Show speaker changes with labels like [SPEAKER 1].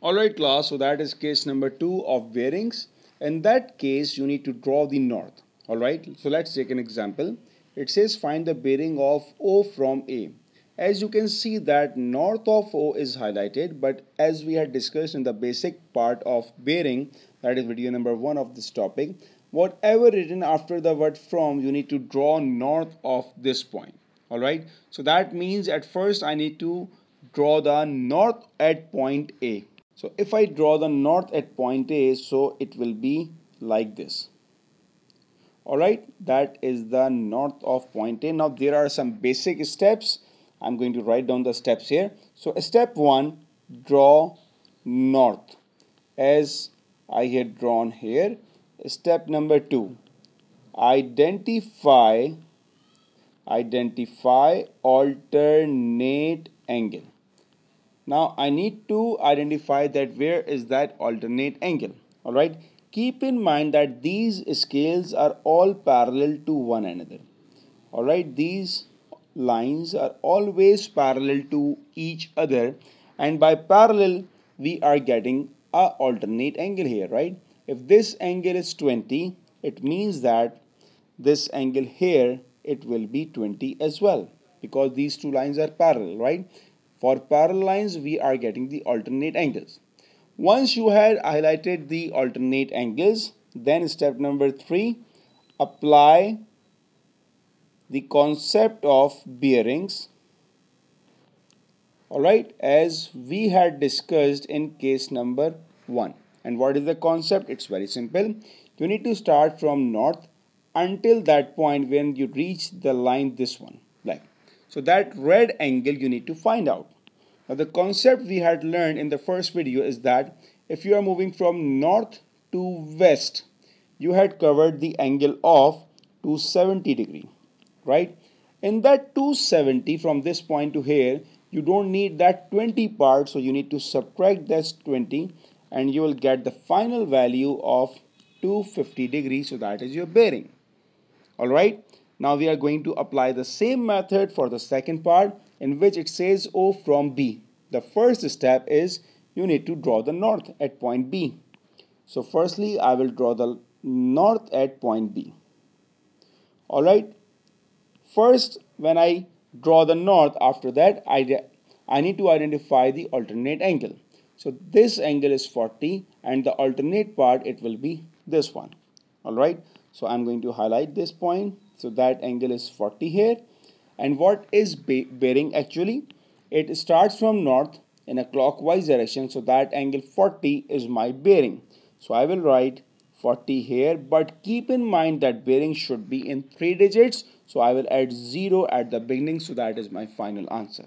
[SPEAKER 1] Alright class, so that is case number 2 of bearings. In that case, you need to draw the north. Alright, so let's take an example. It says find the bearing of O from A. As you can see that north of O is highlighted, but as we had discussed in the basic part of bearing, that is video number 1 of this topic, whatever written after the word from, you need to draw north of this point. Alright, so that means at first I need to draw the north at point A. So if I draw the north at point A, so it will be like this. Alright, that is the north of point A. Now there are some basic steps. I'm going to write down the steps here. So step 1, draw north as I had drawn here. Step number 2, identify alternate angle. Now I need to identify that where is that alternate angle. Alright, keep in mind that these scales are all parallel to one another. Alright, these lines are always parallel to each other, and by parallel we are getting a alternate angle here, right? If this angle is 20, it means that this angle here, it will be 20 as well, because these two lines are parallel, right? For parallel lines, we are getting the alternate angles. Once you had highlighted the alternate angles, then step number 3, apply the concept of bearings. Alright, as we had discussed in case number 1. And what is the concept? It's very simple. You need to start from north until that point when you reach the line, this one. So that red angle you need to find out. Now the concept we had learned in the first video is that if you are moving from north to west, you had covered the angle of 270 degree, right? In that 270 from this point to here, you don't need that 20 part, so you need to subtract this 20 and you will get the final value of 250 degrees, so that is your bearing. Alright, now we are going to apply the same method for the second part, in which it says O from B. The first step is you need to draw the north at point B. So firstly I will draw the north at point B. Alright, first when I draw the north, after that I need to identify the alternate angle. So this angle is 40 and the alternate part, it will be this one. Alright, so I'm going to highlight this point. So that angle is 40 here. And what is bearing actually? It starts from north in a clockwise direction. So that angle 40 is my bearing. So I will write 40 here. But keep in mind that bearing should be in 3 digits. So I will add 0 at the beginning. So that is my final answer.